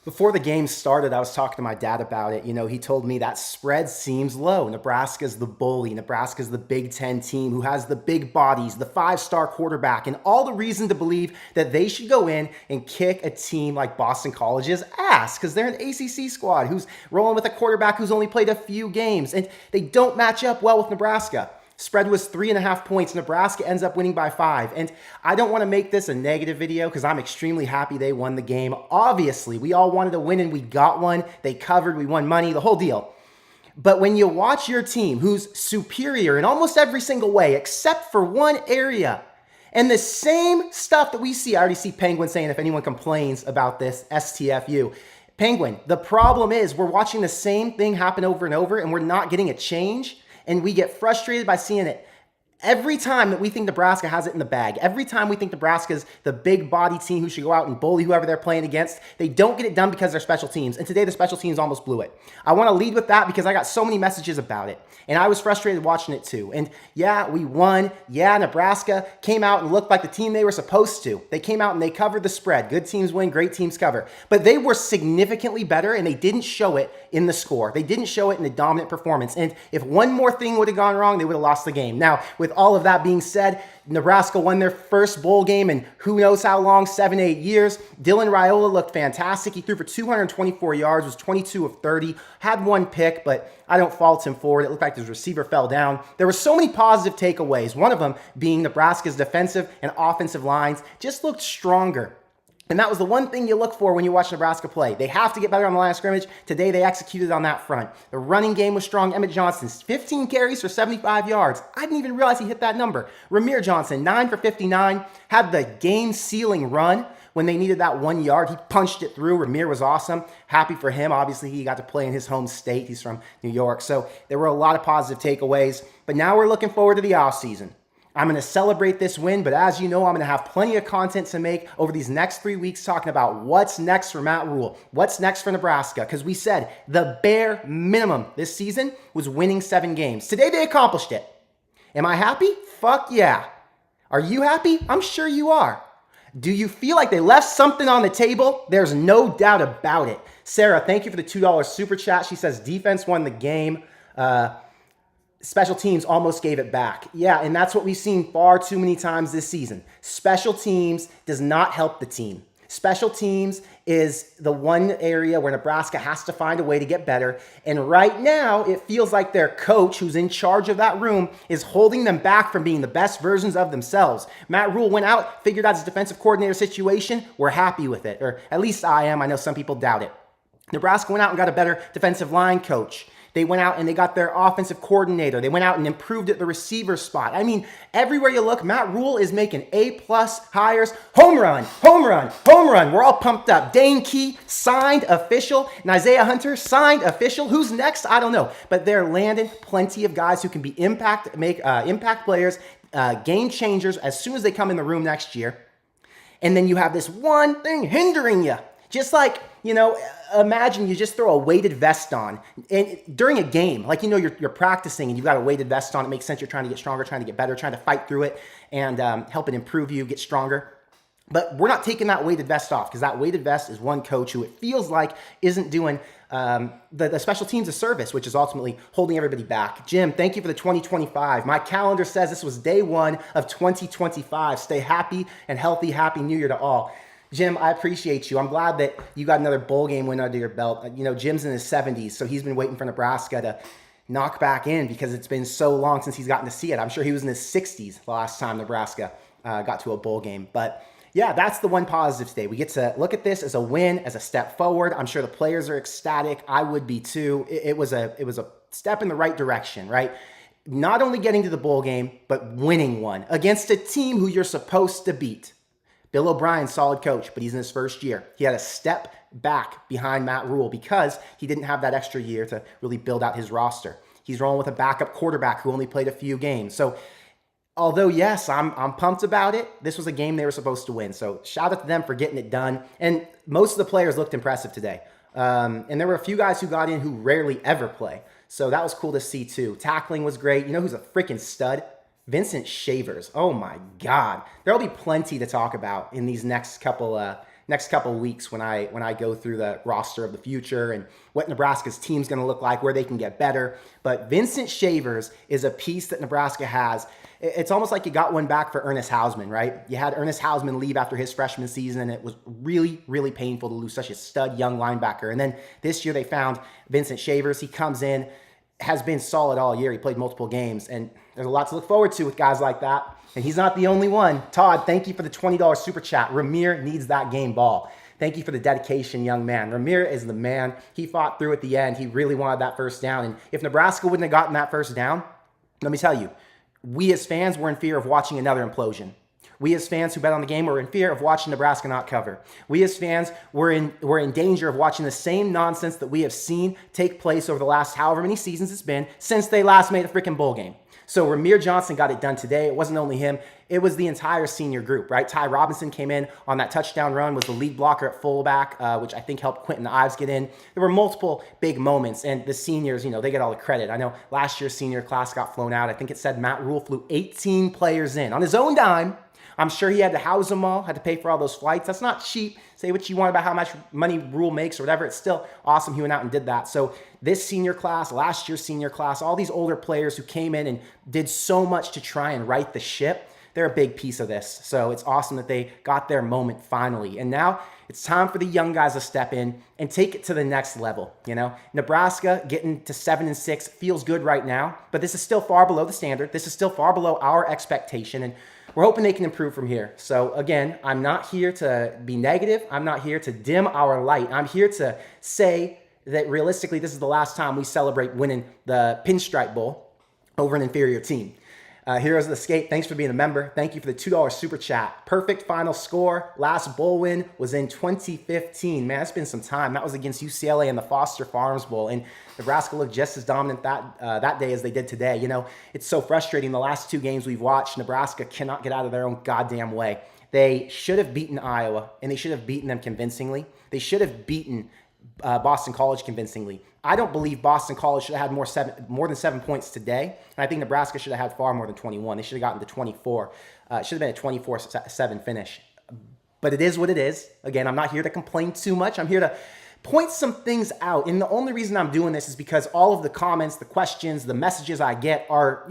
Before the game started, I was talking to my dad about it. He told me that spread seems low. Nebraska's the bully. Nebraska's the Big Ten team who has the big bodies, the five-star quarterback, and all the reason to believe that they should go in and kick a team like Boston College's ass because they're an ACC squad who's rolling with a quarterback who's only played a few games, and they don't match up well with Nebraska. Spread was 3.5 points. Nebraska ends up winning by 5. And I don't want to make this a negative video because I'm extremely happy they won the game. Obviously, we all wanted to win and we got one. They covered, we won money, the whole deal. But when you watch your team who's superior in almost every single way except for one area, and the same stuff that we see, I already see Penguin saying if anyone complains about this, STFU. Penguin, the problem is we're watching the same thing happen over and over and we're not getting a change. And we get frustrated by seeing it every time that we think Nebraska has it in the bag. Every time we think Nebraska's the big body team who should go out and bully whoever they're playing against, they don't get it done because they're special teams. And today the special teams almost blew it. I want to lead with that because I got so many messages about it. And I was frustrated watching it too. And yeah, we won. Yeah, Nebraska came out and looked like the team they were supposed to. They came out and they covered the spread. Good teams win, great teams cover. But they were significantly better and they didn't show it in the score. They didn't show it in the dominant performance. And if one more thing would have gone wrong, they would have lost the game. Now, with all of that being said, Nebraska won their first bowl game in who knows how long, 7, 8 years. Dylan Raiola looked fantastic. He threw for 224 yards, was 22 of 30, had one pick, but I don't fault him for it. It looked like his receiver fell down. There were so many positive takeaways, one of them being Nebraska's defensive and offensive lines just looked stronger. And that was the one thing you look for when you watch Nebraska play. They have to get better on the line of scrimmage. Today, they executed on that front. The running game was strong. Emmett Johnson, 15 carries for 75 yards. I didn't even realize he hit that number. Ramir Johnson, 9 for 59, had the game-sealing run when they needed that 1 yard. He punched it through. Ramir was awesome. Happy for him. Obviously, he got to play in his home state. He's from New York. So there were a lot of positive takeaways. But now we're looking forward to the offseason. I'm going to celebrate this win, but as you know, I'm going to have plenty of content to make over these next 3 weeks talking about what's next for Matt Rule, what's next for Nebraska, because we said the bare minimum this season was winning 7 games. Today, they accomplished it. Am I happy? Fuck yeah. Are you happy? I'm sure you are. Do you feel like they left something on the table? There's no doubt about it. Sarah, thank you for the $2 super chat. She says defense won the game. Special teams almost gave it back. Yeah, and that's what we've seen far too many times this season. Special teams does not help the team. Special teams is the one area where Nebraska has to find a way to get better. And right now, it feels like their coach, who's in charge of that room, is holding them back from being the best versions of themselves. Matt Rule went out, figured out his defensive coordinator situation. We're happy with it, or at least I am. I know some people doubt it. Nebraska went out and got a better defensive line coach. They went out and they got their offensive coordinator. They went out and improved at the receiver spot. I mean, everywhere you look, Matt Rule is making A-plus hires. Home run, home run, home run. We're all pumped up. Dane Key, signed official. And Isaiah Hunter, signed official. Who's next? I don't know. But they're landing plenty of guys who can be impact players, game changers as soon as they come in the room next year. And then you have this one thing hindering you. Just like, imagine you just throw a weighted vest on and during a game, like, you're practicing and you've got a weighted vest on. It makes sense. You're trying to get stronger, trying to get better, trying to fight through it and help it improve you, get stronger. But we're not taking that weighted vest off because that weighted vest is one coach who it feels like isn't doing the special teams a service, which is ultimately holding everybody back. Jim, thank you for the 2025. My calendar says this was day 1 of 2025. Stay happy and healthy. Happy New Year to all. Jim, I appreciate you. I'm glad that you got another bowl game win under your belt. Jim's in his 70s, so he's been waiting for Nebraska to knock back in because it's been so long since he's gotten to see it. I'm sure he was in his 60s the last time Nebraska got to a bowl game. But yeah, that's the one positive today. We get to look at this as a win, as a step forward. I'm sure the players are ecstatic. I would be too. It was a step in the right direction, right? Not only getting to the bowl game, but winning one against a team who you're supposed to beat. Bill O'Brien, solid coach, but he's in his first year. He had a step back behind Matt Rule because he didn't have that extra year to really build out his roster. He's rolling with a backup quarterback who only played a few games. So although, yes, I'm pumped about it, this was a game they were supposed to win. So shout out to them for getting it done. And most of the players looked impressive today. And there were a few guys who got in who rarely ever play. So that was cool to see too. Tackling was great. You know who's a freaking stud? Vincent Shavers. Oh my God. There'll be plenty to talk about in these next couple next couple of weeks when I go through the roster of the future and what Nebraska's team's going to look like, where they can get better. But Vincent Shavers is a piece that Nebraska has. It's almost like you got one back for Ernest Hausman, right? You had Ernest Hausman leave after his freshman season, and it was really, really painful to lose such a stud young linebacker. And then this year they found Vincent Shavers. He comes in, has been solid all year. He played multiple games, and there's a lot to look forward to with guys like that. And he's not the only one. Todd, thank you for the $20 super chat. Ramir needs that game ball. Thank you for the dedication, young man. Ramir is the man. He fought through at the end. He really wanted that first down. And if Nebraska wouldn't have gotten that first down, let me tell you, we as fans were in fear of watching another implosion. We as fans who bet on the game were in fear of watching Nebraska not cover. We as fans were in danger of watching the same nonsense that we have seen take place over the last however many seasons it's been since they last made a freaking bowl game. So Ramir Johnson got it done today. It wasn't only him. It was the entire senior group, right? Ty Robinson came in on that touchdown run, was the lead blocker at fullback, which I think helped Quentin Ives get in. There were multiple big moments, and the seniors, they get all the credit. I know last year's senior class got flown out. I think it said Matt Rule flew 18 players in on his own dime. I'm sure he had to house them all, had to pay for all those flights. That's not cheap. Say what you want about how much money Rule makes or whatever. It's still awesome he went out and did that. So this senior class, last year's senior class, all these older players who came in and did so much to try and right the ship, they're a big piece of this. So it's awesome that they got their moment finally. And now it's time for the young guys to step in and take it to the next level. Nebraska getting to 7-6 feels good right now, but this is still far below the standard. This is still far below our expectation. And we're hoping they can improve from here. So again, I'm not here to be negative. I'm not here to dim our light. I'm here to say that realistically, this is the last time we celebrate winning the Pinstripe Bowl over an inferior team. Heroes of the Skate, thanks for being a member. Thank you for the $2 super chat. Perfect final score. Last bowl win was in 2015. Man, it's been some time. That was against UCLA in the Foster Farms Bowl. And Nebraska looked just as dominant that day as they did today. It's so frustrating. The last two games we've watched, Nebraska cannot get out of their own goddamn way. They should have beaten Iowa, and they should have beaten them convincingly. They should have beaten Boston College convincingly. I don't believe Boston College should have had more than 7 points today. And I think Nebraska should have had far more than 21. They should have gotten to 24. It should have been a 24-7 finish. But it is what it is. Again, I'm not here to complain too much. I'm here to point some things out. And the only reason I'm doing this is because all of the comments, the questions, the messages I get are,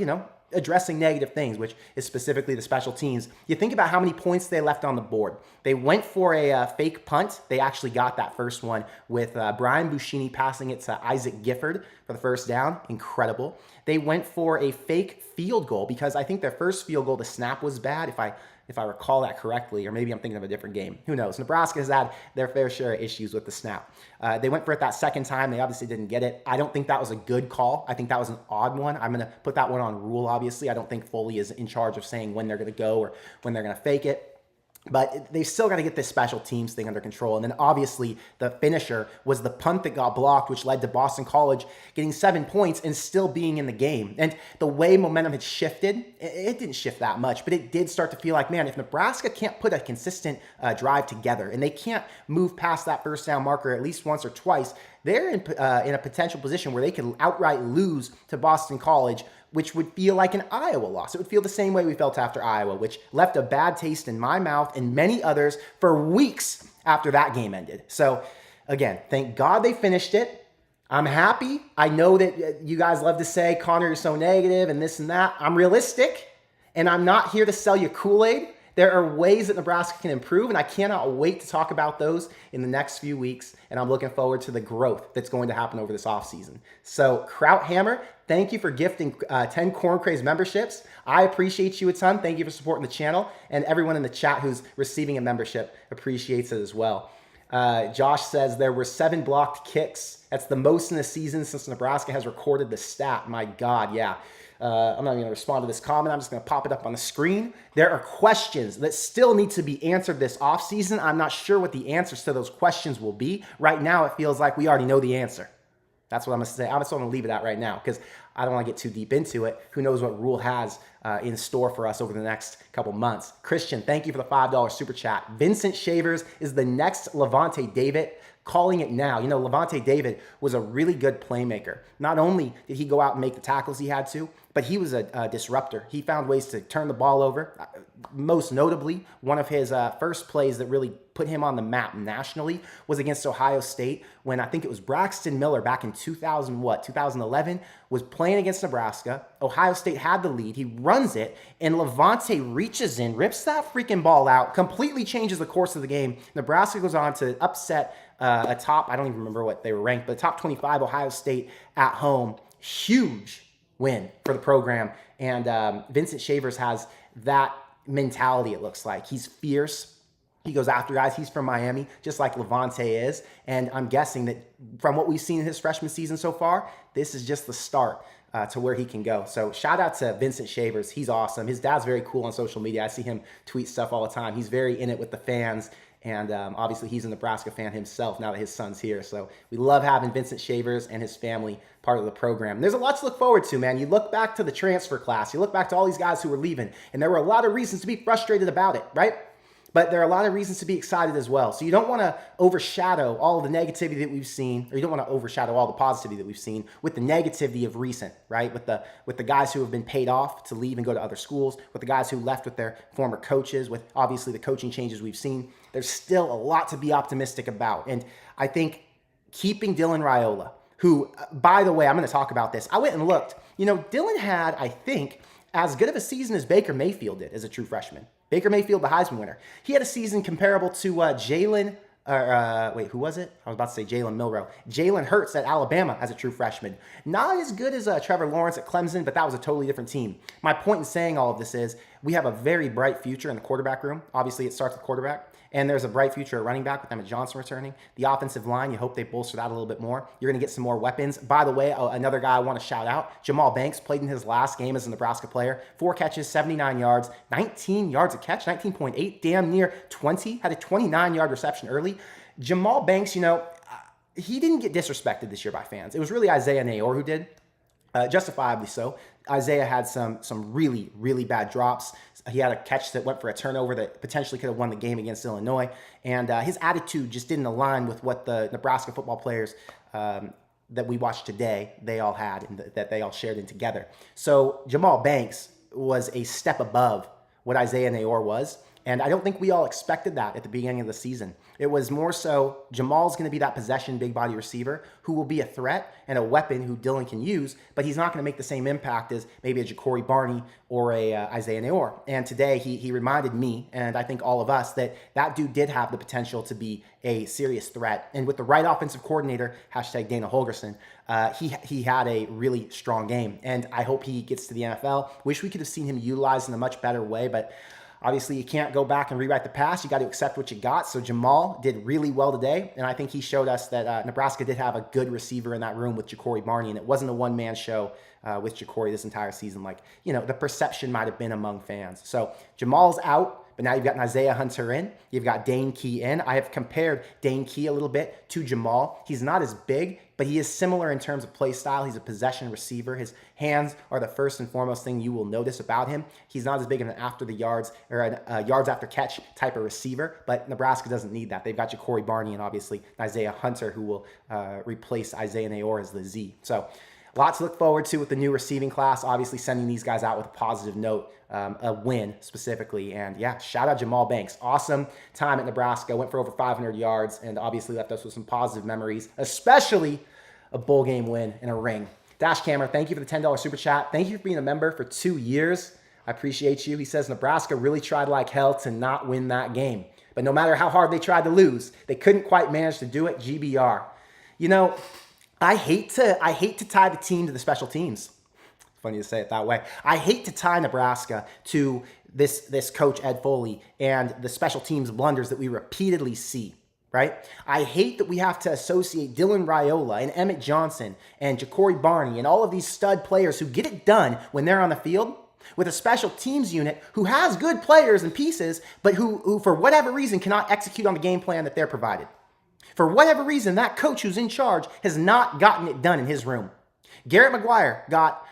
addressing negative things, which is specifically the special teams. You think about how many points they left on the board. They went for a fake punt. They actually got that first one with Brian Buschini passing it to Isaac Gifford for the first down. Incredible. They went for a fake field goal because I think their first field goal, the snap was bad, if I recall that correctly, or maybe I'm thinking of a different game. Who knows? Nebraska has had their fair share of issues with the snap. They went for it that second time. They obviously didn't get it. I don't think that was a good call. I think that was an odd one. I'm going to put that one on Rule, obviously. I don't think Foley is in charge of saying when they're going to go or when they're going to fake it. But they still got to get this special teams thing under control. And then obviously the finisher was the punt that got blocked, which led to Boston College getting 7 points and still being in the game. And the way momentum had shifted, it didn't shift that much, but it did start to feel like, man, if Nebraska can't put a consistent drive together and they can't move past that first down marker at least once or twice, they're in a potential position where they could outright lose to Boston College, which would feel like an Iowa loss. It would feel the same way we felt after Iowa, which left a bad taste in my mouth and many others for weeks after that game ended. So again, thank God they finished it. I'm happy. I know that you guys love to say, Connor, you're so negative and this and that. I'm realistic, and I'm not here to sell you Kool-Aid. There are ways that Nebraska can improve, and I cannot wait to talk about those in the next few weeks, and I'm looking forward to the growth that's going to happen over this offseason. So, Krauthammer, thank you for gifting 10 Corn Craze memberships. I appreciate you a ton. Thank you for supporting the channel, and everyone in the chat who's receiving a membership appreciates it as well. Josh says there were 7 blocked kicks. That's the most in the season since Nebraska has recorded the stat. My God, yeah. I'm not even going to respond to this comment. I'm just going to pop it up on the screen. There are questions that still need to be answered this offseason. I'm not sure what the answers to those questions will be. Right now, it feels like we already know the answer. That's what I'm going to say. I'm just going to leave it at right now because I don't want to get too deep into it. Who knows what Rule has in store for us over the next couple months. Christian, thank you for the $5 super chat. Vincent Shavers is the next Levante David. Calling it now. Levante David was a really good playmaker. Not only did he go out and make the tackles he had to, but he was a disruptor. He found ways to turn the ball over. Most notably, one of his first plays that really put him on the map nationally was against Ohio State when I think it was Braxton Miller back in 2011 was playing against Nebraska. Ohio State had the lead. He runs it, and Levante reaches in, rips that freaking ball out, completely changes the course of the game. Nebraska goes on to upset a top, I don't even remember what they were ranked, but top 25 Ohio State at home. Huge win for the program. And Vincent Shavers has that mentality, it looks like. He's fierce. He goes after guys. He's from Miami, just like Levante is. And I'm guessing that from what we've seen in his freshman season so far, this is just the start to where he can go. So shout out to Vincent Shavers. He's awesome. His dad's very cool on social media. I see him tweet stuff all the time. He's very in it with the fans. And obviously, he's a Nebraska fan himself now that his son's here. So we love having Vincent Shavers and his family part of the program. And there's a lot to look forward to, man. You look back to the transfer class. You look back to all these guys who were leaving. And there were a lot of reasons to be frustrated about it, right? But there are a lot of reasons to be excited as well. So you don't want to overshadow all of the negativity that we've seen, or you don't want to overshadow all the positivity that we've seen with the negativity of recent, right? With the guys who have been paid off to leave and go to other schools, with the guys who left with their former coaches, with obviously the coaching changes we've seen. There's still a lot to be optimistic about. And I think keeping Dylan Raiola, who, by the way, I'm going to talk about this. I went and looked. You know, Dylan had, I think, as good of a season as Baker Mayfield did as a true freshman. Baker Mayfield, the Heisman winner. He had a season comparable to Jalen, who was it? I was about to say Jalen Milroe. Jalen Hurts at Alabama as a true freshman. Not as good as Trevor Lawrence at Clemson, but that was a totally different team. My point in saying all of this is we have a very bright future in the quarterback room. Obviously, it starts with quarterback. And there's a bright future at running back with Emmett Johnson returning. The offensive line, you hope they bolster that a little bit more. You're going to get some more weapons. By the way, another guy I want to shout out, Jamal Banks, played in his last game as a Nebraska player. 4 catches, 79 yards, 19 yards a catch, 19.8, damn near 20. Had a 29-yard reception early. Jamal Banks, you know, he didn't get disrespected this year by fans. It was really Isaiah Nayor who did. Justifiably so. Isaiah had some really, really bad drops. He had a catch that went for a turnover that potentially could have won the game against Illinois. And his attitude just didn't align with what the Nebraska football players that we watched today, they all had and that they all shared in together. So Jamal Banks was a step above what Isaiah Nayor was. And I don't think we all expected that at the beginning of the season. It was more so Jamal's going to be that possession big body receiver who will be a threat and a weapon who Dylan can use, but he's not going to make the same impact as maybe a Ja'Cory Barney or a Isaiah Nayor. And today he reminded me, and I think all of us, that dude did have the potential to be a serious threat. And with the right offensive coordinator, hashtag Dana Holgerson, he had a really strong game. And I hope he gets to the NFL. Wish we could have seen him utilized in a much better way, but obviously, you can't go back and rewrite the past. You got to accept what you got. So Jamal did really well today, and I think he showed us that Nebraska did have a good receiver in that room with Ja'Cory Barney, and it wasn't a one-man show with Ja'Cory this entire season like, you know, the perception might have been among fans. So Jamal's out, but now you've got Isaiah Hunter in. You've got Dane Key in. I have compared Dane Key a little bit to Jamal. He's not as big, but he is similar in terms of play style. He's a possession receiver. His hands are the first and foremost thing you will notice about him. He's not as big of an after the yards or an yards after catch type of receiver, but Nebraska doesn't need that. They've got Ja'Cory Barney and obviously Isaiah Hunter who will replace Isaiah Nayor as the Z. So lots to look forward to with the new receiving class, obviously sending these guys out with a positive note, a win specifically. And yeah, shout out Jamal Banks. Awesome time at Nebraska. Went for over 500 yards and obviously left us with some positive memories, especially a bowl game win and a ring. Dash Camera, thank you for the $10 super chat. Thank you for being a member for 2 years. I appreciate you. He says Nebraska really tried like hell to not win that game. But no matter how hard they tried to lose, they couldn't quite manage to do it. GBR. You know, I hate to tie the team to the special teams. It's funny to say it that way. I hate to tie Nebraska to this coach Ed Foley and the special teams blunders that we repeatedly see, right? I hate that we have to associate Dylan Raiola and Emmett Johnson and Ja'Cory Barney and all of these stud players who get it done when they're on the field with a special teams unit who has good players and pieces, but who for whatever reason cannot execute on the game plan that they're provided. For whatever reason, that coach who's in charge has not gotten it done in his room. Garrett McGuire got,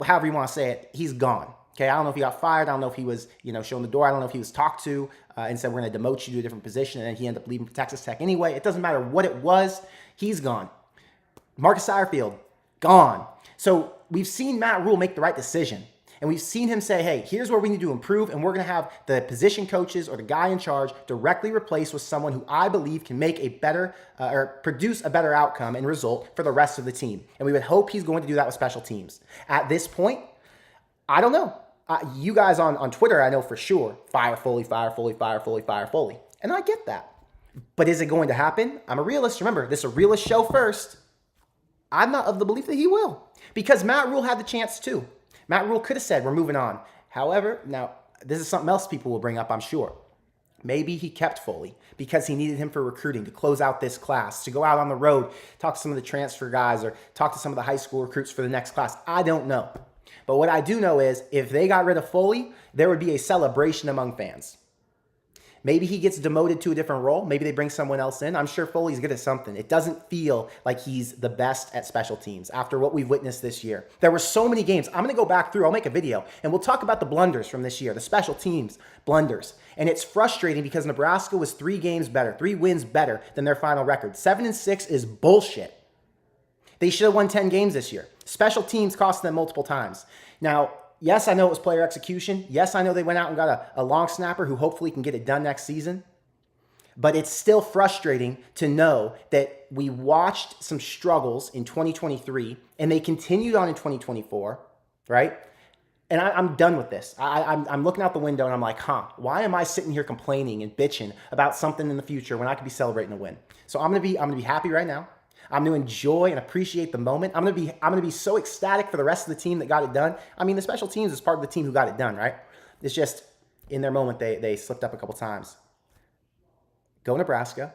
however you want to say it, he's gone. Okay, I don't know if he got fired. I don't know if he was, shown the door. I don't know if he was talked to and said, we're going to demote you to a different position. And then he ended up leaving for Texas Tech anyway. It doesn't matter what it was. He's gone. Marcus Satterfield, gone. So we've seen Matt Rule make the right decision. And we've seen him say, hey, here's where we need to improve, and we're going to have the position coaches or the guy in charge directly replaced with someone who I believe can make a better or produce a better outcome and result for the rest of the team. And we would hope he's going to do that with special teams. At this point, I don't know. You guys on Twitter, I know for sure, fire Foley, fire Foley, fire Foley, fire Foley. And I get that. But is it going to happen? I'm a realist. Remember, this is a realist show first. I'm not of the belief that he will, because Matt Rule had the chance too. Matt Rule could have said, we're moving on. However, now, this is something else people will bring up, I'm sure. Maybe he kept Foley because he needed him for recruiting to close out this class, to go out on the road, talk to some of the transfer guys or talk to some of the high school recruits for the next class. I don't know. But what I do know is if they got rid of Foley, there would be a celebration among fans. Maybe he gets demoted to a different role. Maybe they bring someone else in. I'm sure Foley's good at something. It doesn't feel like he's the best at special teams after what we've witnessed this year. There were so many games. I'm going to go back through. I'll make a video, and we'll talk about the blunders from this year, the special teams blunders. And it's frustrating because Nebraska was 3 wins better than their final record. 7-6 is bullshit. They should have won 10 games this year. Special teams cost them multiple times. Now, yes, I know it was player execution. Yes, I know they went out and got a long snapper who hopefully can get it done next season. But it's still frustrating to know that we watched some struggles in 2023 and they continued on in 2024, right? And I'm done with this. I'm looking out the window and I'm like, why am I sitting here complaining and bitching about something in the future when I could be celebrating a win? So I'm gonna be happy right now. I'm going to enjoy and appreciate the moment. I'm going to be so ecstatic for the rest of the team that got it done. I mean, the special teams is part of the team who got it done, right? It's just in their moment they slipped up a couple times. Go Nebraska.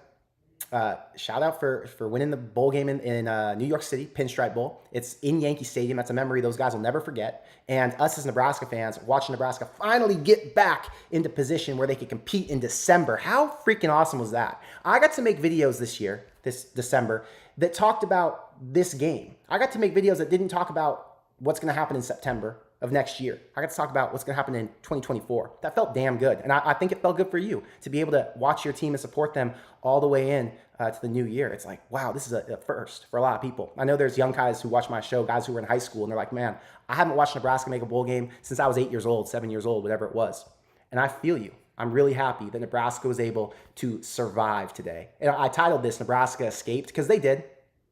Shout out for winning the bowl game in New York City, Pinstripe Bowl. It's in Yankee Stadium. That's a memory those guys will never forget. And us as Nebraska fans, watching Nebraska finally get back into position where they could compete in December. How freaking awesome was that? I got to make videos this December, that talked about this game. I got to make videos that didn't talk about what's going to happen in September of next year. I got to talk about what's going to happen in 2024. That felt damn good. And I think it felt good for you to be able to watch your team and support them all the way in to the new year. It's like, wow, this is a first for a lot of people. I know there's young guys who watch my show, guys who were in high school, and they're like, man, I haven't watched Nebraska make a bowl game since I was 8 years old, 7 years old, whatever it was. And I feel you. I'm really happy that Nebraska was able to survive today. And I titled this Nebraska Escaped because they did.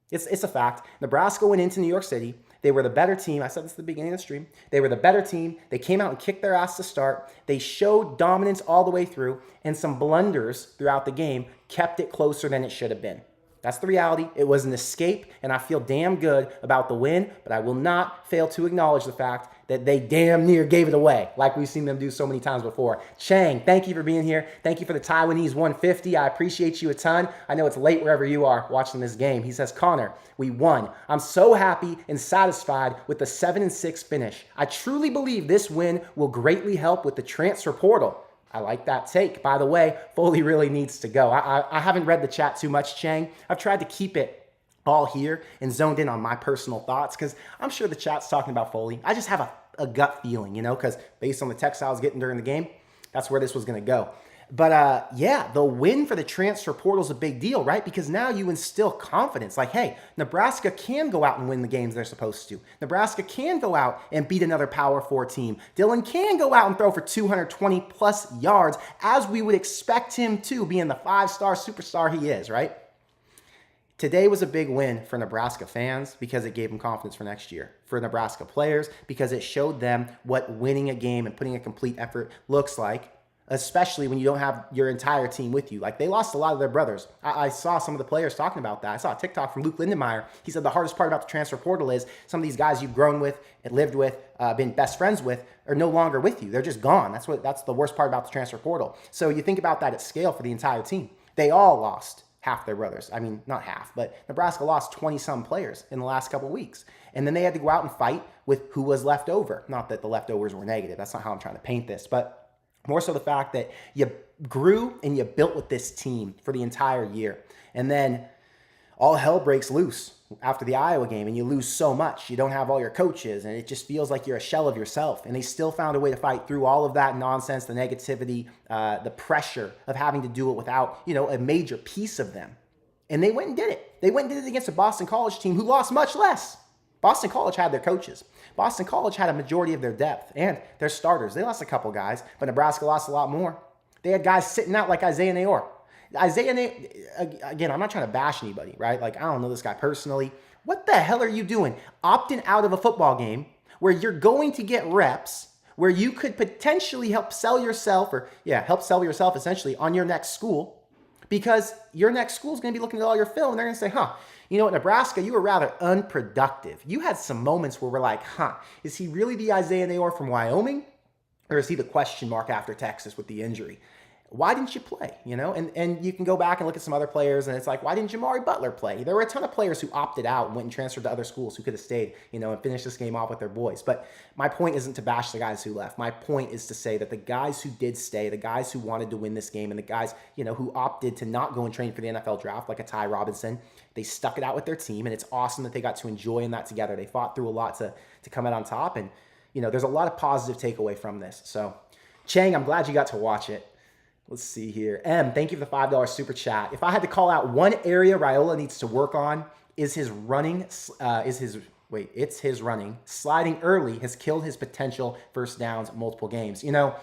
It's a fact. Nebraska went into New York City. They were the better team. I said this at the beginning of the stream. They were the better team. They came out and kicked their ass to start. They showed dominance all the way through, and some blunders throughout the game kept it closer than it should have been. That's the reality. It was an escape, and I feel damn good about the win, but I will not fail to acknowledge the fact that they damn near gave it away, like we've seen them do so many times before. Chang, thank you for being here. Thank you for the Taiwanese 150. I appreciate you a ton. I know it's late wherever you are watching this game. He says, Connor, we won. I'm so happy and satisfied with the 7-6 finish. I truly believe this win will greatly help with the transfer portal. I like that take. By the way, Foley really needs to go. I haven't read the chat too much, Chang. I've tried to keep it all here and zoned in on my personal thoughts because I'm sure the chat's talking about Foley. I just have a gut feeling, because based on the text I was getting during the game, that's where this was going to go. But yeah, the win for the transfer portal is a big deal, right? Because now you instill confidence. Like, hey, Nebraska can go out and win the games they're supposed to. Nebraska can go out and beat another Power 4 team. Dylan can go out and throw for 220 plus yards, as we would expect him to, being the 5-star superstar he is, right? Today was a big win for Nebraska fans because it gave them confidence for next year. For Nebraska players, because it showed them what winning a game and putting a complete effort looks like, especially when you don't have your entire team with you. Like, they lost a lot of their brothers. I saw some of the players talking about that. I saw a TikTok from Luke Lindenmeyer. He said the hardest part about the transfer portal is some of these guys you've grown with and lived with, been best friends with, are no longer with you. They're just gone. That's the worst part about the transfer portal. So you think about that at scale for the entire team. They all lost half their brothers. I mean, not half, but Nebraska lost 20-some players in the last couple of weeks. And then they had to go out and fight with who was left over. Not that the leftovers were negative. That's not how I'm trying to paint this. But more so the fact that you grew and you built with this team for the entire year. And then all hell breaks loose after the Iowa game and you lose so much. You don't have all your coaches and it just feels like you're a shell of yourself. And they still found a way to fight through all of that nonsense, the negativity, the pressure of having to do it without, a major piece of them. And they went and did it. They went and did it against a Boston College team who lost much less Boston College had their coaches. Boston College had a majority of their depth and their starters. They lost a couple guys, but Nebraska lost a lot more. They had guys sitting out like Isaiah Nayor. Again, I'm not trying to bash anybody, right? Like, I don't know this guy personally. What the hell are you doing? Opting out of a football game where you're going to get reps, where you could potentially help sell yourself essentially on your next school, because your next school is going to be looking at all your film and they're going to say, you know what, Nebraska, you were rather unproductive. You had some moments where we're like, is he really the Isaiah Nayor from Wyoming? Or is he the question mark after Texas with the injury? Why didn't you play? You know, and you can go back and look at some other players, and it's like, why didn't Jamari Butler play? There were a ton of players who opted out and went and transferred to other schools who could have stayed, you know, and finished this game off with their boys. But my point isn't to bash the guys who left. My point is to say that the guys who did stay, the guys who wanted to win this game, and the guys, you know, who opted to not go and train for the NFL draft, like a Ty Robinson, they stuck it out with their team, and it's awesome that they got to enjoy in that together. They fought through a lot to come out on top, and, you know, there's a lot of positive takeaway from this. So, Chang, I'm glad you got to watch it. Let's see here. M, thank you for the $5 super chat. If I had to call out one area Raiola needs to work on, is his running. It's his running. Sliding early has killed his potential first downs multiple games. You know,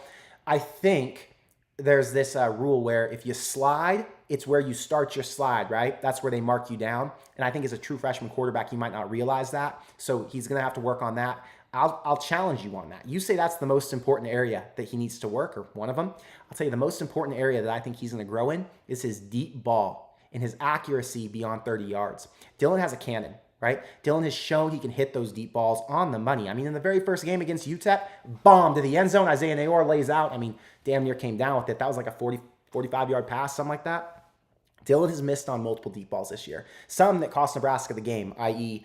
I think there's this rule where if you slide, it's where you start your slide, right? That's where they mark you down. And I think as a true freshman quarterback, he might not realize that. So he's going to have to work on that. I'll challenge you on that. You say that's the most important area that he needs to work, or one of them. I'll tell you the most important area that I think he's going to grow in is his deep ball and his accuracy beyond 30 yards. Dylan has a cannon, right? Dylan has shown he can hit those deep balls on the money. I mean, in the very first game against UTEP, bomb to the end zone. Isaiah Nayor lays out. I mean, damn near came down with it. That was like a 45-yard pass, something like that. Dylan has missed on multiple deep balls this year. Some that cost Nebraska the game, i.e.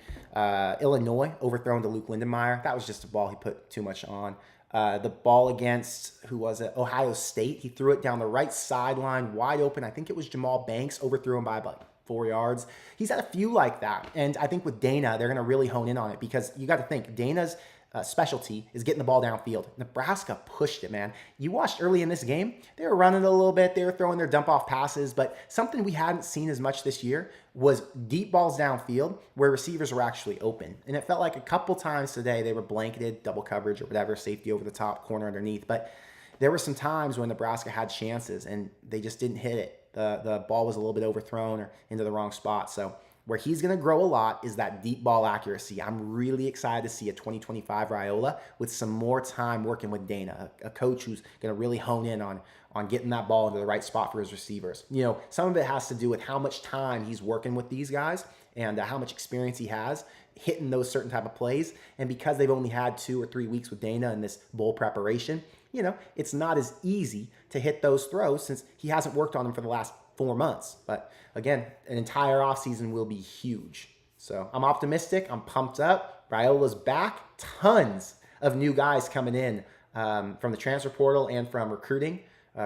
Illinois, overthrown to Luke Lindenmeyer. That was just a ball he put too much on. The ball against, who was it? Ohio State. He threw it down the right sideline, wide open. I think it was Jamal Banks, overthrew him by about 4 yards. He's had a few like that. And I think with Dana, they're going to really hone in on it, because you got to think, Dana's specialty is getting the ball downfield. Nebraska pushed it, man. You watched early in this game, they were running a little bit, they were throwing their dump off passes, but something we hadn't seen as much this year was deep balls downfield where receivers were actually open. And it felt like a couple times today they were blanketed, double coverage or whatever, safety over the top, corner underneath. But there were some times when Nebraska had chances and they just didn't hit it. The ball was a little bit overthrown or into the wrong spot. So where he's going to grow a lot is that deep ball accuracy. I'm really excited to see a 2025 Raiola with some more time working with Dana, a coach who's going to really hone in on getting that ball into the right spot for his receivers. You know, some of it has to do with how much time he's working with these guys and how much experience he has hitting those certain type of plays. And because they've only had 2 or 3 weeks with Dana in this bowl preparation, you know, it's not as easy to hit those throws since he hasn't worked on them for the last 4 months. But again, an entire offseason will be huge. So I'm optimistic. I'm pumped up. Raiola's back. Tons of new guys coming in from the transfer portal and from recruiting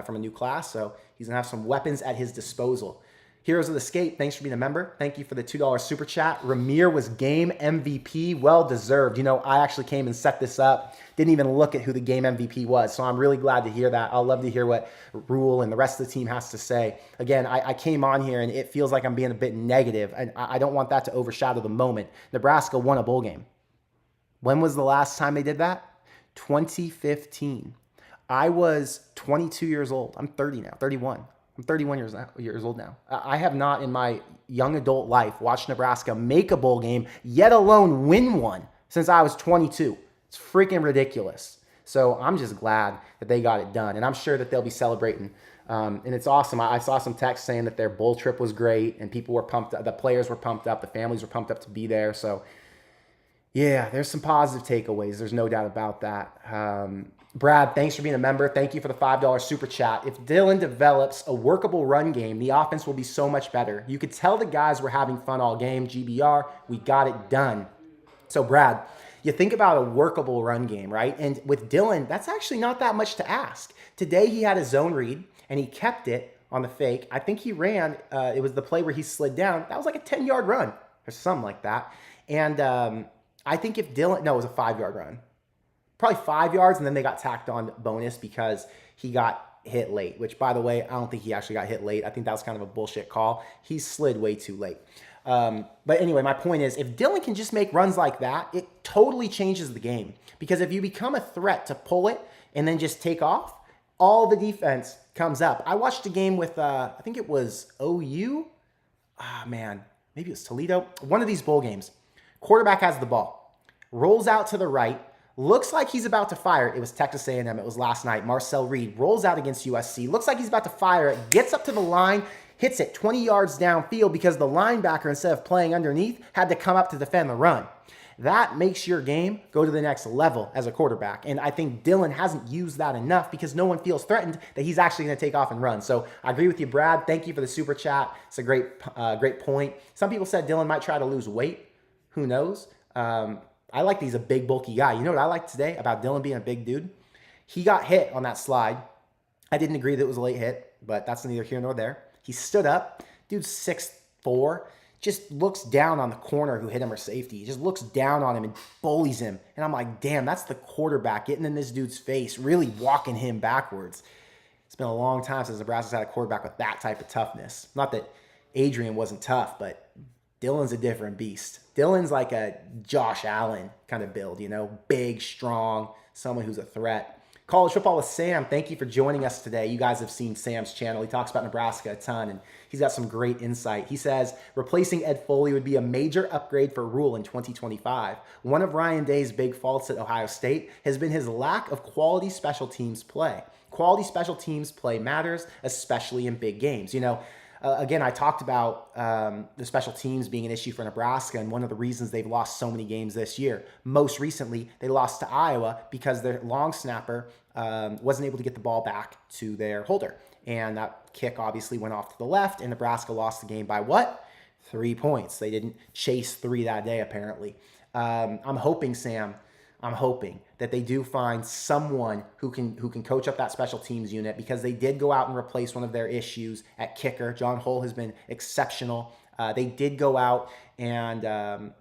from a new class. So he's going to have some weapons at his disposal. Heroes of the Skate, thanks for being a member. Thank you for the $2 super chat. Ramir was game MVP. Well deserved. You know, I actually came and set this up. Didn't even look at who the game MVP was. So I'm really glad to hear that. I'll love to hear what Rule and the rest of the team has to say. Again, I came on here and it feels like I'm being a bit negative. And I don't want that to overshadow the moment. Nebraska won a bowl game. When was the last time they did that? 2015. I was 22 years old. I'm 30 now, 31. I'm 31 years old now. I have not in my young adult life watched Nebraska make a bowl game, yet alone win one, since I was 22. It's freaking ridiculous. So I'm just glad that they got it done. And I'm sure that they'll be celebrating. And it's awesome. I saw some text saying that their bowl trip was great and people were pumped up. The players were pumped up. The families were pumped up to be there. So yeah, there's some positive takeaways. There's no doubt about that. Brad, thanks for being a member. Thank you for the $5 super chat. If Dylan develops a workable run game, the offense will be so much better. You could tell the guys were having fun all game. GBR, we got it done. So Brad, you think about a workable run game, right? And with Dylan, that's actually not that much to ask. Today he had a zone read and he kept it on the fake. I think he ran, it was the play where he slid down. That was like a 10-yard run or something like that. And I think if Dylan, no, it was a 5-yard run. Probably 5 yards, and then they got tacked on bonus because he got hit late, which, by the way, I don't think he actually got hit late. I think that was kind of a bullshit call. He slid way too late. But anyway, my point is, if Dillon can just make runs like that, it totally changes the game. Because if you become a threat to pull it and then just take off, all the defense comes up. I watched a game with, I think it was OU. Ah, man, maybe it was Toledo. One of these bowl games. Quarterback has the ball, rolls out to the right, looks like he's about to fire. It was Texas A&M. It was last night. Marcel Reed rolls out against USC. Looks like he's about to fire it. Gets up to the line, hits it 20 yards downfield because the linebacker, instead of playing underneath, had to come up to defend the run. That makes your game go to the next level as a quarterback. And I think Dillon hasn't used that enough because no one feels threatened that he's actually going to take off and run. So I agree with you, Brad. Thank you for the super chat. It's a great point. Some people said Dillon might try to lose weight. Who knows? I like that he's a big, bulky guy. You know what I like today about Dillon being a big dude? He got hit on that slide. I didn't agree that it was a late hit, but that's neither here nor there. He stood up. Dude's 6'4", just looks down on the corner who hit him or safety. He just looks down on him and bullies him. And I'm like, damn, that's the quarterback getting in this dude's face, really walking him backwards. It's been a long time since Nebraska's had a quarterback with that type of toughness. Not that Adrian wasn't tough, but Dillon's a different beast. Dillon's like a Josh Allen kind of build, big, strong, someone who's a threat. College Football with Sam, thank you for joining us today. You guys have seen Sam's channel. He talks about Nebraska a ton, and he's got some great insight. He says, replacing Ed Foley would be a major upgrade for Rule in 2025. One of Ryan Day's big faults at Ohio State has been his lack of quality special teams play. Quality special teams play matters, especially in big games. Again, I talked about the special teams being an issue for Nebraska, and one of the reasons they've lost so many games this year. Most recently, they lost to Iowa because their long snapper wasn't able to get the ball back to their holder. And that kick obviously went off to the left, and Nebraska lost the game by what? 3 points. They didn't chase 3 that day, apparently. I'm hoping, Sam, that they do find someone who can coach up that special teams unit, because they did go out and replace one of their issues at kicker. John Hull has been exceptional. They did go out and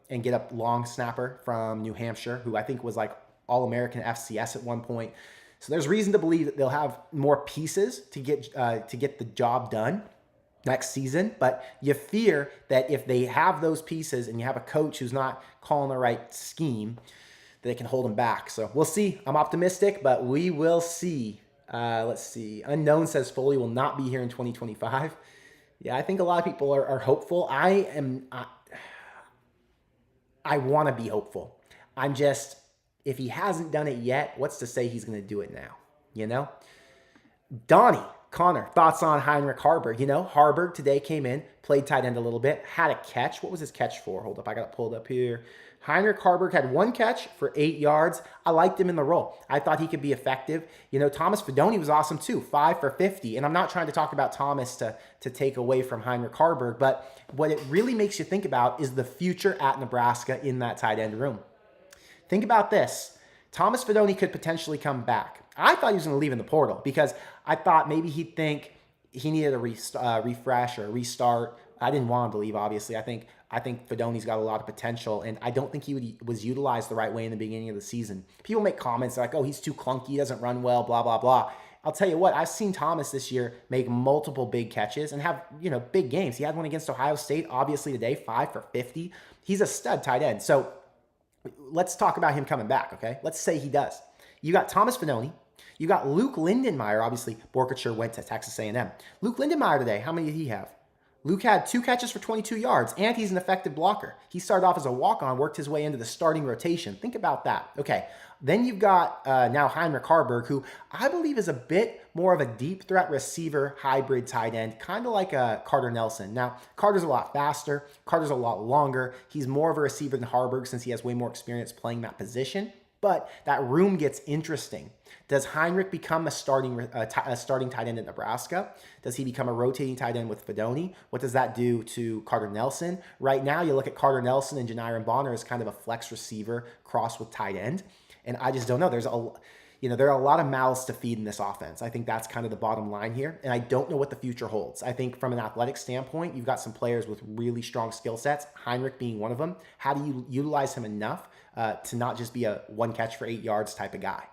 get a long snapper from New Hampshire, who I think was like All-American FCS at one point. So there's reason to believe that they'll have more pieces to get the job done next season. But you fear that if they have those pieces and you have a coach who's not calling the right scheme, they can hold them back. So we'll see. I'm optimistic, but we will see. Let's see. Unknown says Foley will not be here in 2025. Yeah, I think a lot of people are hopeful. I want to be hopeful. I'm just, if he hasn't done it yet, what's to say he's going to do it now? Donnie, Connor, thoughts on Heinrich Harburg? Harburg today came in, played tight end a little bit, had a catch. What was his catch for? Hold up, I got it pulled up here. Heinrich Harburg had 1 catch for 8 yards. I liked him in the role. I thought he could be effective. Thomas Fidone was awesome too, 5 for 50. And I'm not trying to talk about Thomas to take away from Heinrich Harburg, but what it really makes you think about is the future at Nebraska in that tight end room. Think about this. Thomas Fidone could potentially come back. I thought he was going to leave in the portal because I thought maybe he'd think he needed a refresh or a restart. I didn't want him to leave, obviously. I think Fidone's got a lot of potential, and I don't think he was utilized the right way in the beginning of the season. People make comments like, oh, he's too clunky, he doesn't run well, blah, blah, blah. I'll tell you what, I've seen Thomas this year make multiple big catches and have, big games. He had one against Ohio State, obviously today, 5 for 50. He's a stud tight end. So let's talk about him coming back, okay? Let's say he does. You got Thomas Fidone. You got Luke Lindenmeyer. Obviously, Borkature went to Texas A&M. Luke Lindenmeyer today, how many did he have? Luke had 2 catches for 22 yards, and he's an effective blocker. He started off as a walk-on, worked his way into the starting rotation. Think about that. Okay, then you've got now Heinrich Harburg, who I believe is a bit more of a deep threat receiver hybrid tight end, kind of like a Carter Nelson. Now, Carter's a lot faster. Carter's a lot longer. He's more of a receiver than Harburg since he has way more experience playing that position. But that room gets interesting. Does Heinrich become a starting tight end at Nebraska? Does he become a rotating tight end with Fidone? What does that do to Carter Nelson? Right now, you look at Carter Nelson and Janiron Bonner as kind of a flex receiver crossed with tight end. And I just don't know. There are a lot of mouths to feed in this offense. I think that's kind of the bottom line here. And I don't know what the future holds. I think from an athletic standpoint, you've got some players with really strong skill sets, Heinrich being one of them. How do you utilize him enough to not just be a 1 catch for 8 yards type of guy?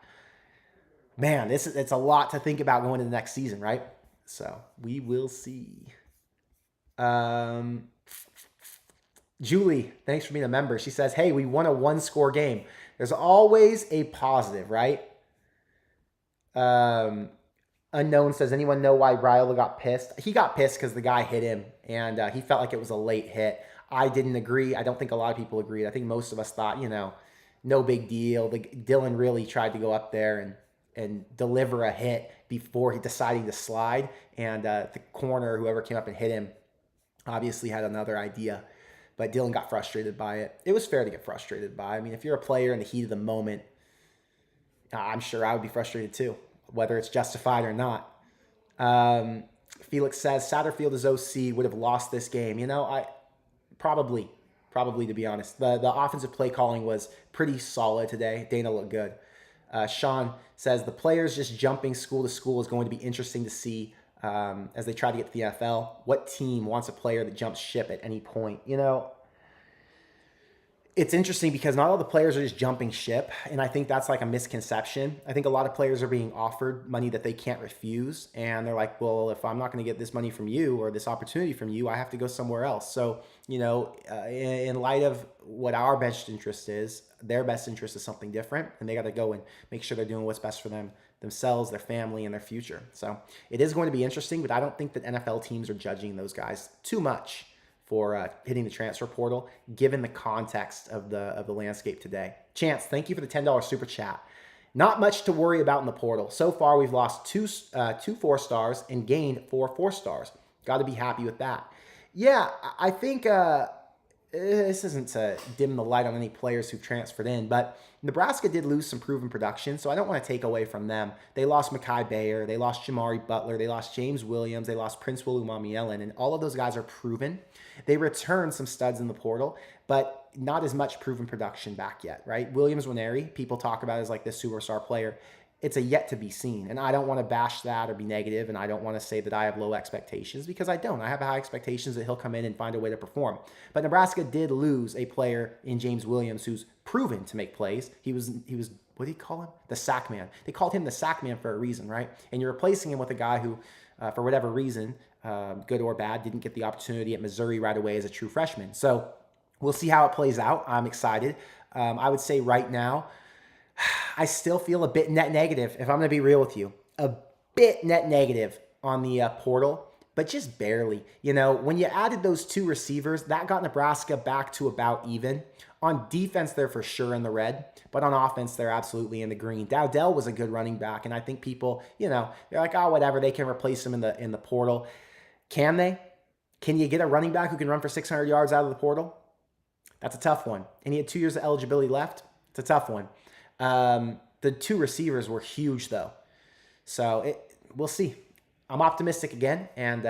Man, it's a lot to think about going into the next season, right? So we will see. Julie, thanks for being a member. She says, hey, we won a one-score game. There's always a positive, right? Um, Unknown says, anyone know why Raiola got pissed? He got pissed because the guy hit him, and he felt like it was a late hit. I didn't agree. I don't think a lot of people agreed. I think most of us thought, no big deal. Dylan really tried to go up there and deliver a hit before he deciding to slide, and the corner, whoever came up and hit him, obviously had another idea. But Dylan got frustrated by it. It was fair to get frustrated by. I mean, if you're a player in the heat of the moment, I'm sure I would be frustrated too, whether it's justified or not. Felix says Satterfield as OC would have lost this game. I probably to be honest. The offensive play calling was pretty solid today. Dana looked good. Sean says the players just jumping school to school is going to be interesting to see as they try to get to the NFL. What team wants a player that jumps ship at any point? It's interesting because not all the players are just jumping ship, and I think that's like a misconception. I think a lot of players are being offered money that they can't refuse, and they're like, well, if I'm not going to get this money from you or this opportunity from you, I have to go somewhere else. So, in light of what our best interest is, their best interest is something different, and they got to go and make sure they're doing what's best for themselves, their family, and their future. So it is going to be interesting, but I don't think that NFL teams are judging those guys too much for hitting the transfer portal, given the context of the landscape today. Chance, thank you for the $10 super chat. Not much to worry about in the portal. So far, we've lost two 4-stars and gained 4 4-stars. Got to be happy with that. Yeah, I think this isn't to dim the light on any players who've transferred in, but Nebraska did lose some proven production, so I don't want to take away from them. They lost Mekhi Bayer, they lost Jamari Butler, they lost James Williams, they lost Prince Wilumamielen, and all of those guys are proven. They returned some studs in the portal, but not as much proven production back yet, right? Williams Nwaneri, people talk about as like this superstar player. It's a yet to be seen. And I don't want to bash that or be negative, and I don't want to say that I have low expectations, because I don't. I have high expectations that he'll come in and find a way to perform. But Nebraska did lose a player in James Williams who's proven to make plays. He was what do you call him? The sack man. They called him the sack man for a reason, right? And you're replacing him with a guy who, for whatever reason, good or bad, didn't get the opportunity at Missouri right away as a true freshman. So we'll see how it plays out. I'm excited. I would say right now, I still feel a bit net negative, if I'm going to be real with you. A bit net negative on the portal, but just barely. When you added those 2 receivers, that got Nebraska back to about even. On defense, they're for sure in the red, but on offense, they're absolutely in the green. Dowdell was a good running back, and I think people, they're like, oh, whatever, they can replace him in the portal. Can they? Can you get a running back who can run for 600 yards out of the portal? That's a tough one. And he had 2 years of eligibility left. It's a tough one. The 2 receivers were huge, though. So we'll see. I'm optimistic again, and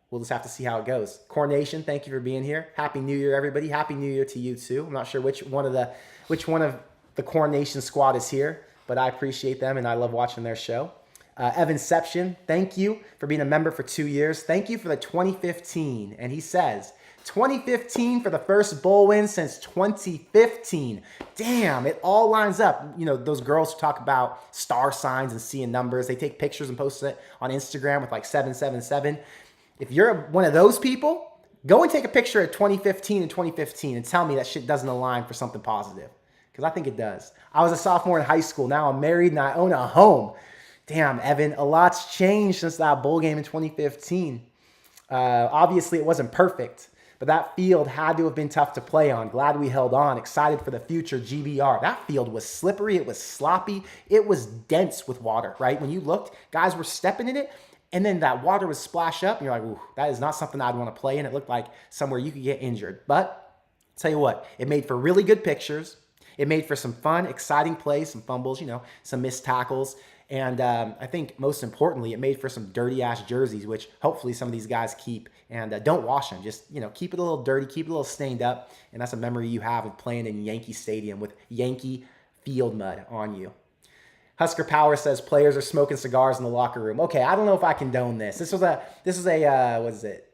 we'll just have to see how it goes. Coronation, thank you for being here. Happy New Year, everybody. Happy New Year to you, too. I'm not sure which one of the Coronation squad is here, but I appreciate them, and I love watching their show. Evanception, thank you for being a member for 2 years. Thank you for the 2015. And he says, 2015 for the first bowl win since 2015. Damn, it all lines up. Those girls who talk about star signs and seeing numbers, they take pictures and post it on Instagram with like 777. If you're one of those people, go and take a picture of 2015 and 2015 and tell me that shit doesn't align for something positive. Because I think it does. I was a sophomore in high school. Now I'm married and I own a home. Damn, Evan, a lot's changed since that bowl game in 2015. Obviously, it wasn't perfect, but that field had to have been tough to play on. Glad we held on. Excited for the future GBR. That field was slippery. It was sloppy. It was dense with water, right? When you looked, guys were stepping in it, and then that water would splash up, and you're like, ooh, that is not something I'd want to play in. It looked like somewhere you could get injured. But I'll tell you what, it made for really good pictures. It made for some fun, exciting plays, some fumbles, some missed tackles. And I think most importantly, it made for some dirty-ass jerseys, which hopefully some of these guys keep. And don't wash them. Just, keep it a little dirty, keep it a little stained up. And that's a memory you have of playing in Yankee Stadium with Yankee field mud on you. Husker Power says players are smoking cigars in the locker room. Okay, I don't know if I condone this. This was a what is it?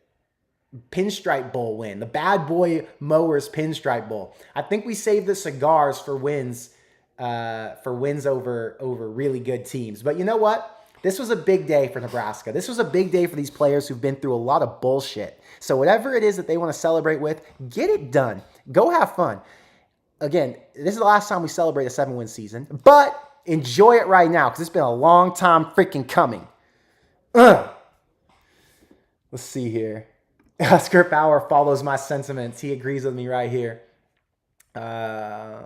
Pinstripe Bowl win. The Bad Boy Mowers Pinstripe Bowl. I think we saved the cigars for wins over really good teams. But you know what? this was a big day for Nebraska. This was a big day for these players who've been through a lot of bullshit. So whatever it is that they want to celebrate with, get it done. Go have fun. Again, this is the last time we celebrate a 7-win season, but enjoy it right now because it's been a long time freaking coming. Let's see here. Oscar Power follows my sentiments. He agrees with me right here. How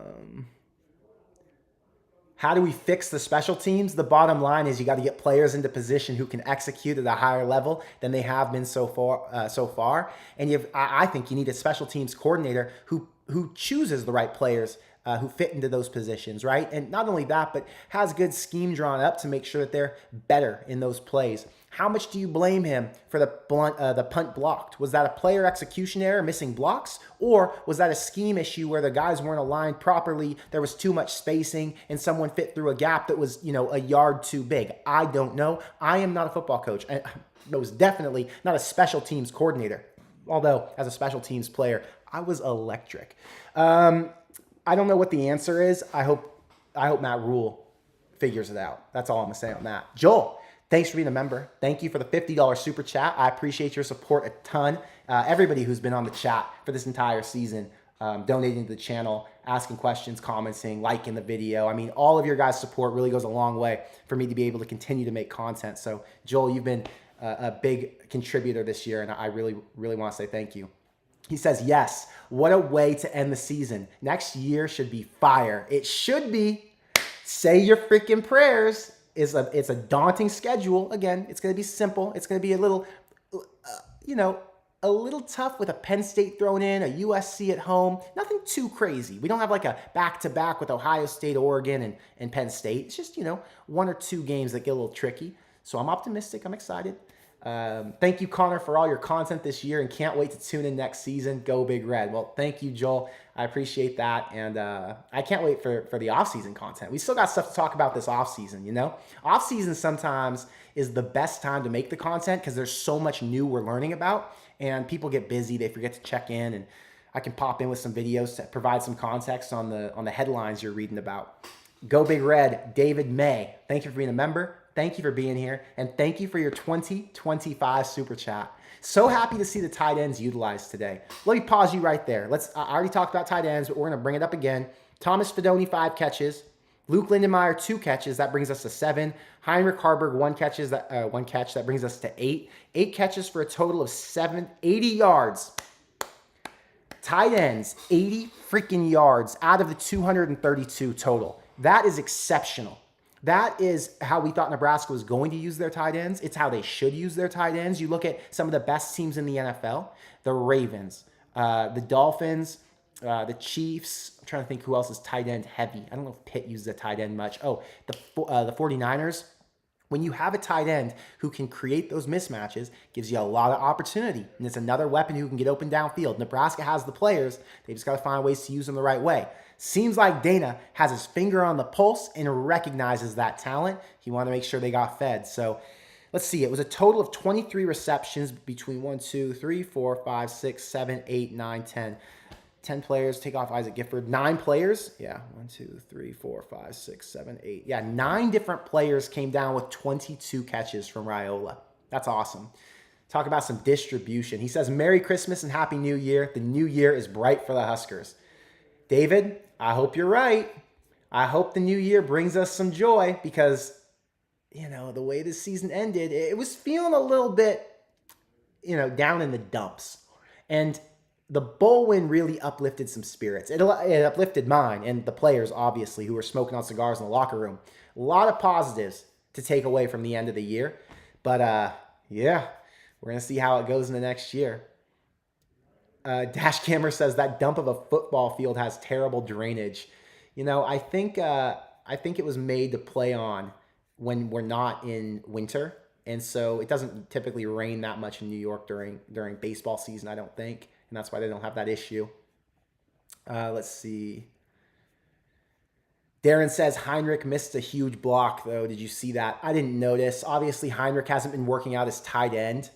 do we fix the special teams? The bottom line is you got to get players into position who can execute at a higher level than they have been so far. And I think you need a special teams coordinator who chooses the right players who fit into those positions, right? And not only that, but has good scheme drawn up to make sure that they're better in those plays. How much do you blame him for the punt blocked? Was that a player execution error, missing blocks? Or was that a scheme issue where the guys weren't aligned properly, there was too much spacing, and someone fit through a gap that was, a yard too big? I don't know. I am not a football coach. I was definitely not a special teams coordinator. Although, as a special teams player, I was electric. I don't know what the answer is. I hope Matt Rule figures it out. That's all I'm going to say on that. Joel, thanks for being a member. Thank you for the $50 super chat. I appreciate your support a ton. Everybody who's been on the chat for this entire season, donating to the channel, asking questions, commenting, liking the video. I mean, all of your guys' support really goes a long way for me to be able to continue to make content. So, Joel, you've been a big contributor this year, and I really, really want to say thank you. He says, yes, what a way to end the season. Next year should be fire. It should be. Say your freaking prayers. It's a daunting schedule. Again, it's going to be simple. It's going to be a little, a little tough with a Penn State thrown in, a USC at home. Nothing too crazy. We don't have like a back-to-back with Ohio State, Oregon, and Penn State. It's just, 1 or 2 games that get a little tricky. So I'm optimistic. I'm excited. Thank you, Connor, for all your content this year and can't wait to tune in next season. Go Big Red. Well, thank you, Joel. I appreciate that. And I can't wait for the off-season content. We still got stuff to talk about this off-season, Off-season sometimes is the best time to make the content because there's so much new we're learning about and people get busy. They forget to check in, and I can pop in with some videos to provide some context on the headlines you're reading about. Go Big Red, David May. Thank you for being a member. Thank you for being here, and thank you for your 2025 super chat. So happy to see the tight ends utilized today. Let me pause you right there. I already talked about tight ends, but we're going to bring it up again. Thomas Fidone, 5 catches. Luke Lindenmeyer, 2 catches. That brings us to 7. Heinrich Harburg, 1 catch. That brings us to 8. 8 catches for a total of 80 yards. Tight ends, 80 freaking yards out of the 232 total. That is exceptional. That is how we thought Nebraska was going to use their tight ends. It's how they should use their tight ends. You look at some of the best teams in the NFL, the Ravens, the Dolphins, the Chiefs. I'm trying to think who else is tight end heavy. I don't know if Pitt uses a tight end much. Oh, the 49ers. When you have a tight end who can create those mismatches, gives you a lot of opportunity. And it's another weapon who can get open downfield. Nebraska has the players. They just got to find ways to use them the right way. Seems like Dana has his finger on the pulse and recognizes that talent. He wanted to make sure they got fed. So let's see. It was a total of 23 receptions between 1, 2, 3, 4, 5, 6, 7, 8, 9, 10. 10 players, take off Isaac Gifford. 9 players. Yeah, 1, 2, 3, 4, 5, 6, 7, 8. Yeah, 9 different players came down with 22 catches from Raiola. That's awesome. Talk about some distribution. He says, Merry Christmas and Happy New Year. The new year is bright for the Huskers. David, I hope you're right. I hope the new year brings us some joy because, the way this season ended, it was feeling a little bit, down in the dumps. And the bowl win really uplifted some spirits. It uplifted mine and the players, obviously, who were smoking on cigars in the locker room. A lot of positives to take away from the end of the year. But, yeah, we're going to see how it goes in the next year. Dash Camera says that dump of a football field has terrible drainage. I think it was made to play on when we're not in winter. And so it doesn't typically rain that much in New York during baseball season, I don't think. And that's why they don't have that issue. Let's see. Darren says Heinrich missed a huge block, though. Did you see that? I didn't notice. Obviously, Heinrich hasn't been working out as tight end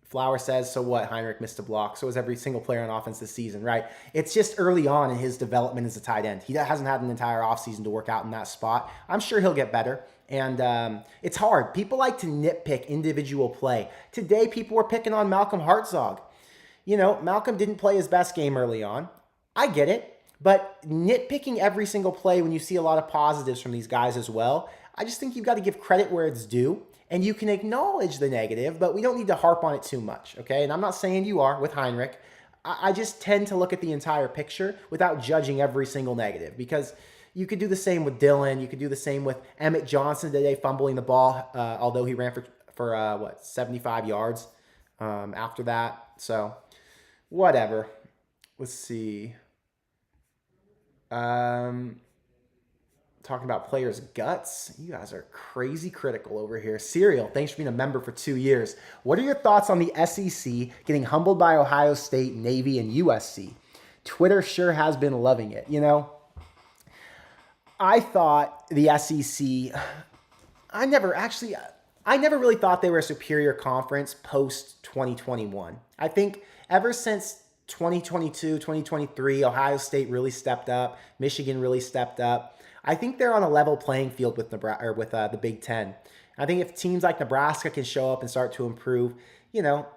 Flower says, so what? Heinrich missed a block. So is every single player on offense this season, right? It's just early on in his development as a tight end. He hasn't had an entire offseason to work out in that spot. I'm sure he'll get better. And it's hard. People like to nitpick individual play. Today, people were picking on Malcolm Hartzog. You know, Malcolm didn't play his best game early on. I get it. But nitpicking every single play when you see a lot of positives from these guys as well, I just think you've got to give credit where it's due. And you can acknowledge the negative, but we don't need to harp on it too much, okay? And I'm not saying you are with Heinrich. I just tend to look at the entire picture without judging every single negative, because you could do the same with Dylan. You could do the same with Emmett Johnson today fumbling the ball, although he ran for 75 yards after that. So whatever. Let's see. Talking about players' guts. You guys are crazy critical over here. Serial, thanks for being a member for 2 years. What are your thoughts on the SEC getting humbled by Ohio State, Navy, and USC? Twitter sure has been loving it. You know, I thought the SEC, I never really thought they were a superior conference post 2021. I think ever since 2022, 2023, Ohio State really stepped up. Michigan really stepped up. I think they're on a level playing field with Nebraska, or with the Big Ten. I think if teams like Nebraska can show up and start to improve, you know,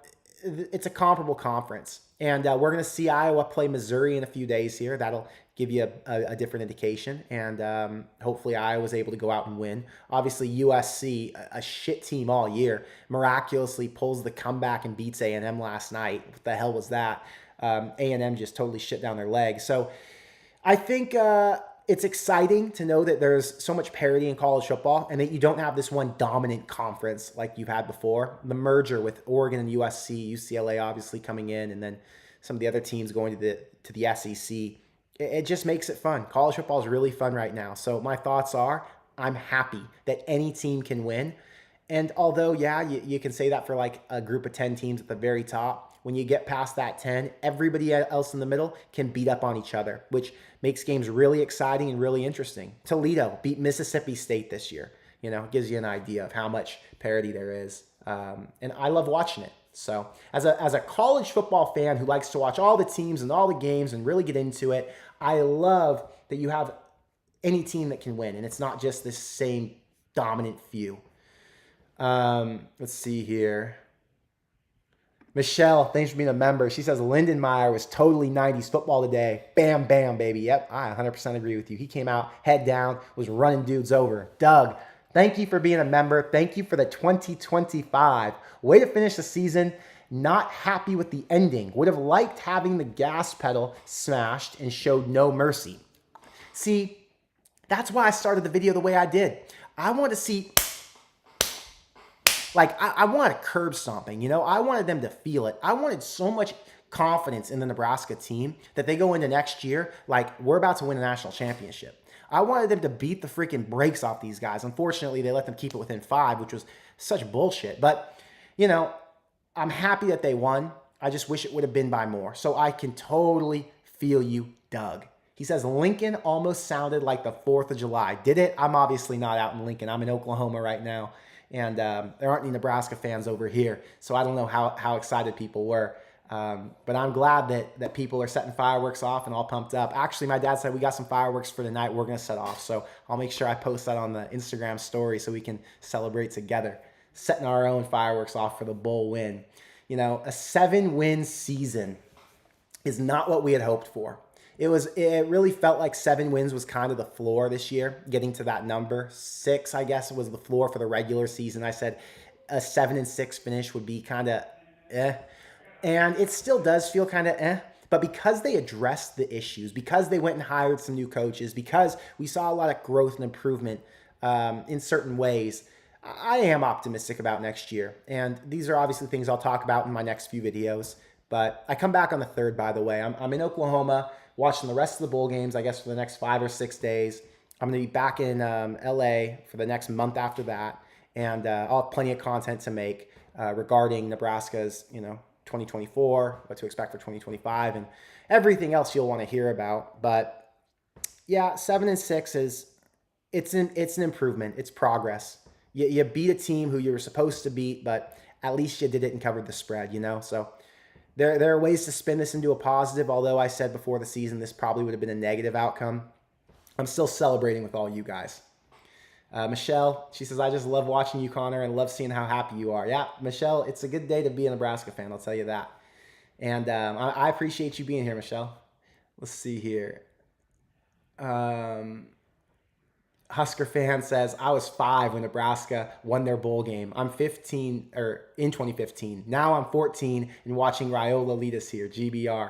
it's a comparable conference. And we're going to see Iowa play Missouri in a few days here. That'll give you a different indication. And hopefully Iowa's able to go out and win. Obviously USC, a shit team all year, miraculously pulls the comeback and beats A&M last night. What the hell was that? A&M just totally shit down their leg. So I think it's exciting to know that there's so much parity in college football and that you don't have this one dominant conference like you've had before. The merger with Oregon and USC, UCLA obviously coming in, and then some of the other teams going to the SEC. It just makes it fun. College football is really fun right now. So my thoughts are, I'm happy that any team can win. And although, yeah, you can say that for like a group of 10 teams at the very top, when you get past that 10, everybody else in the middle can beat up on each other, which makes games really exciting and really interesting. Toledo beat Mississippi State this year. You know, it gives you an idea of how much parity there is. And I love watching it. So as a college football fan who likes to watch all the teams and all the games and really get into it, I love that you have any team that can win. And it's not just this same dominant few. Let's see here. Michelle, thanks for being a member. She says Lindenmeyer was totally 90s football today. Bam, bam, baby. Yep, I 100% agree with you. He came out, head down, was running dudes over. Doug, thank you for being a member. Thank you for the 2025. Way to finish the season. Not happy with the ending. Would have liked having the gas pedal smashed and showed no mercy. See, that's why I started the video the way I did. I want to see... Like, I wanted curb stomping, you know? I wanted them to feel it. I wanted so much confidence in the Nebraska team that they go into next year like, we're about to win a national championship. I wanted them to beat the freaking brakes off these guys. Unfortunately, they let them keep it within 5, which was such bullshit. But, you know, I'm happy that they won. I just wish it would have been by more. So I can totally feel you, Doug. He says, Lincoln almost sounded like the 4th of July. Did it? I'm obviously not out in Lincoln. I'm in Oklahoma right now. And there aren't any Nebraska fans over here, so I don't know how excited people were. But I'm glad that people are setting fireworks off and all pumped up. Actually, my dad said we got some fireworks for tonight we're going to set off. So I'll make sure I post that on the Instagram story so we can celebrate together. Setting our own fireworks off for the bowl win. You know, a 7-win season is not what we had hoped for. It really felt like 7 wins was kind of the floor this year, getting to that number. 6, I guess, was the floor for the regular season. I said a 7-6 finish would be kind of eh. And it still does feel kind of eh. But because they addressed the issues, because they went and hired some new coaches, because we saw a lot of growth and improvement in certain ways, I am optimistic about next year. And these are obviously things I'll talk about in my next few videos. But I come back on the 3rd, by the way. I'm in Oklahoma, watching the rest of the bowl games, I guess, for the next 5 or 6 days. I'm going to be back in LA for the next month after that. And I'll have plenty of content to make regarding Nebraska's, 2024, what to expect for 2025, and everything else you'll want to hear about. But yeah, 7-6 it's an improvement. It's progress. You beat a team who you were supposed to beat, but at least you did it and covered the spread, So there are ways to spin this into a positive, although I said before the season this probably would have been a negative outcome. I'm still celebrating with all you guys. Michelle, she says, I just love watching you, Connor, and love seeing how happy you are. Yeah, Michelle, it's a good day to be a Nebraska fan, I'll tell you that. And I appreciate you being here, Michelle. Let's see here. Husker fan says, I was 5 when Nebraska won their bowl game. I'm 15, or in 2015. Now I'm 14 and watching Raiola lead us here, GBR.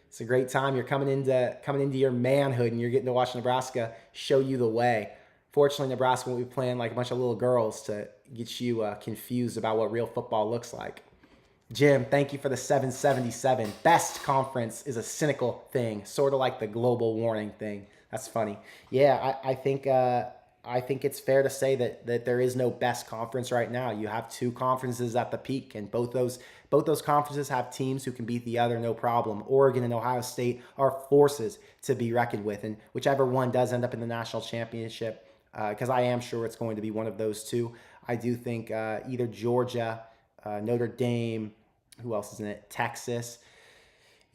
It's a great time. You're coming into your manhood, and you're getting to watch Nebraska show you the way. Fortunately, Nebraska won't be playing like a bunch of little girls to get you confused about what real football looks like. Jim, thank you for the 777. Best conference is a cynical thing, sort of like the global warming thing. That's funny. Yeah, I think it's fair to say that there is no best conference right now. You have 2 conferences at the peak, and both those conferences have teams who can beat the other, no problem. Oregon and Ohio State are forces to be reckoned with, and whichever one does end up in the national championship, because I am sure it's going to be one of those 2. I do think either Georgia, Notre Dame, who else is in it? Texas.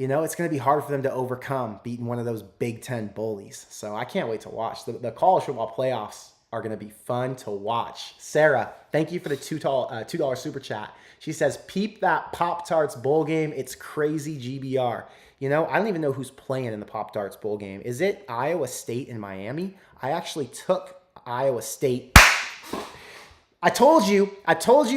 It's going to be hard for them to overcome beating one of those Big Ten bullies. So I can't wait to watch. The college football playoffs are going to be fun to watch. Sarah, thank you for the $2 super chat. She says, peep that Pop-Tarts bowl game. It's crazy GBR. I don't even know who's playing in the Pop-Tarts bowl game. Is it Iowa State and Miami? I actually took Iowa State. I told you,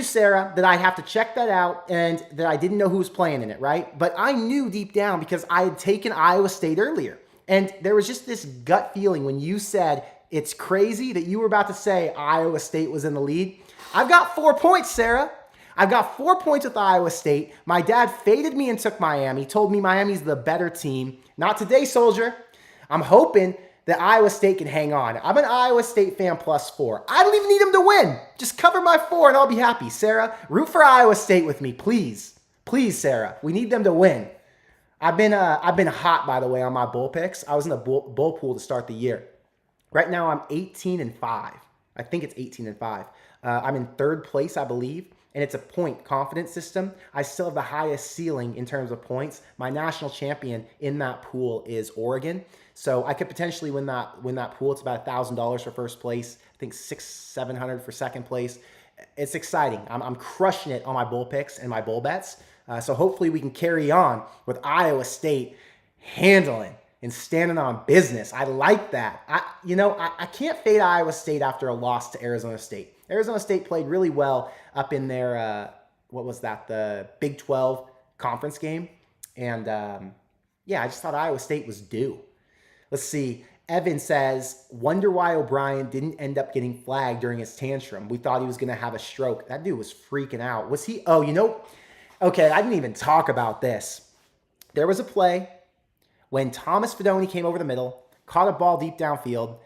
Sarah, that I'd have to check that out and that I didn't know who was playing in it, right? But I knew deep down because I had taken Iowa State earlier. And there was just this gut feeling when you said it's crazy that you were about to say Iowa State was in the lead. I've got 4 points, Sarah. I've got 4 points with Iowa State. My dad faded me and took Miami, told me Miami's the better team. Not today, soldier. I'm hoping that Iowa State can hang on. I'm an Iowa State fan +4. I don't even need them to win. Just cover my 4 and I'll be happy. Sarah, root for Iowa State with me, please. Please, Sarah. We need them to win. I've been hot, by the way, on my bowl picks. I was in the bowl pool to start the year. Right now, I'm 18-5. I think it's 18-5. I'm in 3rd place, I believe, and it's a point confidence system. I still have the highest ceiling in terms of points. My national champion in that pool is Oregon. So I could potentially win that pool. It's about $1,000 for first place. I think $600-700 for second place. It's exciting. I'm crushing it on my bowl picks and my bowl bets. So hopefully we can carry on with Iowa State handling and standing on business. I like that. I can't fade Iowa State after a loss to Arizona State. Arizona State played really well up in their, the Big 12 conference game. And I just thought Iowa State was due. Let's see. Evan says, wonder why O'Brien didn't end up getting flagged during his tantrum. We thought he was going to have a stroke. That dude was freaking out. Was he? Oh, okay, I didn't even talk about this. There was a play when Thomas Fidone came over the middle, caught a ball deep downfield,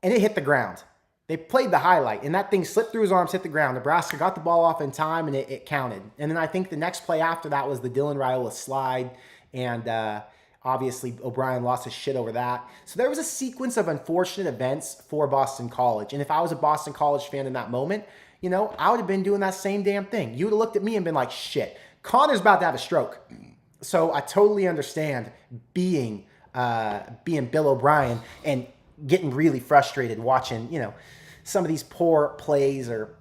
and it hit the ground. They played the highlight, and that thing slipped through his arms, hit the ground. Nebraska got the ball off in time, and it counted. And then I think the next play after that was the Dylan Raiola slide, and obviously, O'Brien lost his shit over that. So there was a sequence of unfortunate events for Boston College. And if I was a Boston College fan in that moment, I would have been doing that same damn thing. You would have looked at me and been like, shit, Connor's about to have a stroke. So I totally understand being Bill O'Brien and getting really frustrated watching, some of these poor plays or,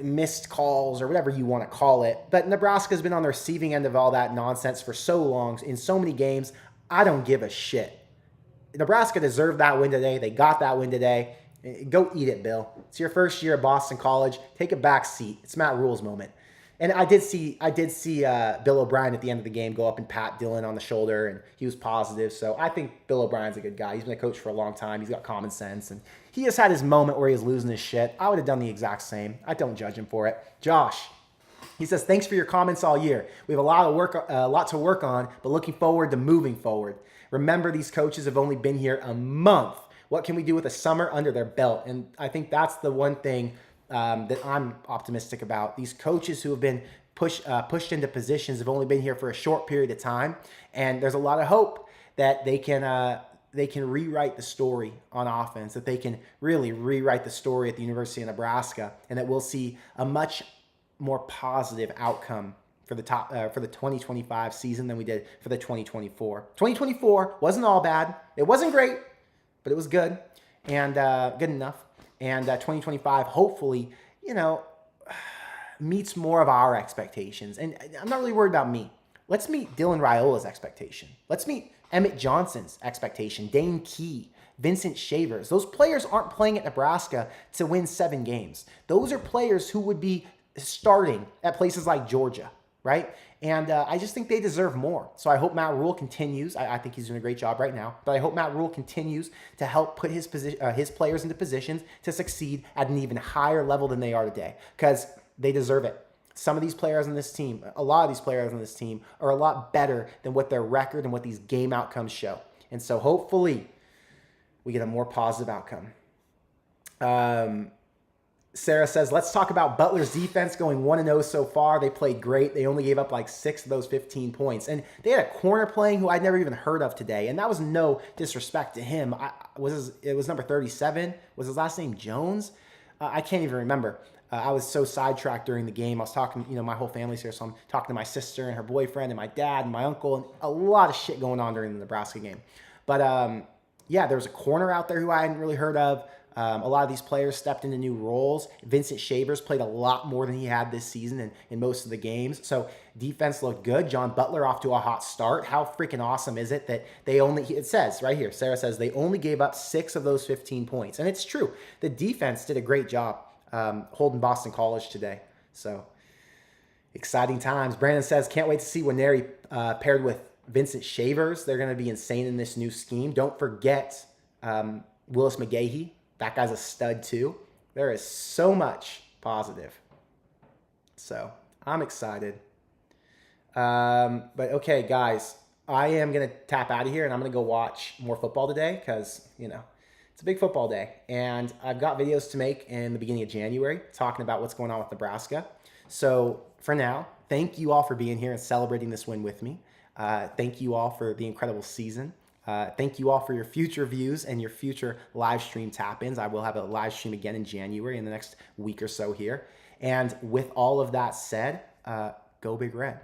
missed calls or whatever you want to call it. But Nebraska's been on the receiving end of all that nonsense for so long in so many games. I don't give a shit. Nebraska deserved that win today. They got that win today. Go eat it, Bill. It's your first year at Boston College. Take a back seat. It's Matt Rule's moment. And I did see Bill O'Brien at the end of the game go up and pat Dylan on the shoulder, and he was positive. So I think Bill O'Brien's a good guy. He's been a coach for a long time. He's got common sense, and he just had his moment where he was losing his shit. I would have done the exact same. I don't judge him for it. Josh, he says, thanks for your comments all year. We have a lot to work on, but looking forward to moving forward. Remember, these coaches have only been here a month. What can we do with a summer under their belt? And I think that's the one thing that I'm optimistic about. These coaches who have been pushed into positions have only been here for a short period of time, and there's a lot of hope that they can rewrite the story on offense, that they can really rewrite the story at the University of Nebraska, and that we'll see a much more positive outcome for the 2025 season than we did for the 2024. 2024 wasn't all bad. It wasn't great, but it was good and good enough. And 2025, hopefully, meets more of our expectations. And I'm not really worried about me. Let's meet Dylan Raiola's expectation. Let's meet Emmett Johnson's expectation, Dane Key, Vincent Shavers. Those players aren't playing at Nebraska to win 7 games. Those are players who would be starting at places like Georgia, right? And I just think they deserve more. So I hope Matt Rule continues. I think he's doing a great job right now. But I hope Matt Rule continues to help put his players into positions to succeed at an even higher level than they are today, because they deserve it. Some of these players on this team, a lot of these players on this team are a lot better than what their record and what these game outcomes show. And so hopefully we get a more positive outcome. Sarah says, let's talk about Butler's defense going 1-0 so far. They played great. They only gave up like 6 of those 15 points. And they had a corner playing who I'd never even heard of today. And that was no disrespect to him. It was number 37. Was his last name Jones? I can't even remember. I was so sidetracked during the game. I was talking, my whole family's here, so I'm talking to my sister and her boyfriend and my dad and my uncle, and a lot of shit going on during the Nebraska game. But yeah, there was a corner out there who I hadn't really heard of. A lot of these players stepped into new roles. Vincent Shavers played a lot more than he had this season in most of the games. So defense looked good. John Butler off to a hot start. How freaking awesome is it that it says right here, Sarah says they only gave up 6 of those 15 points. And it's true. The defense did a great job holding Boston College today. So exciting times. Brandon says, can't wait to see Nwaneri paired with Vincent Shavers. They're going to be insane in this new scheme. Don't forget Willis McGahee. That guy's a stud too. There is so much positive. So I'm excited. But okay, guys, I am going to tap out of here and I'm going to go watch more football today because, it's a big football day. And I've got videos to make in the beginning of January talking about what's going on with Nebraska. So for now, thank you all for being here and celebrating this win with me. Thank you all for the incredible season. Thank you all for your future views and your future live stream tap-ins. I will have a live stream again in January in the next week or so here. And with all of that said, go Big Red.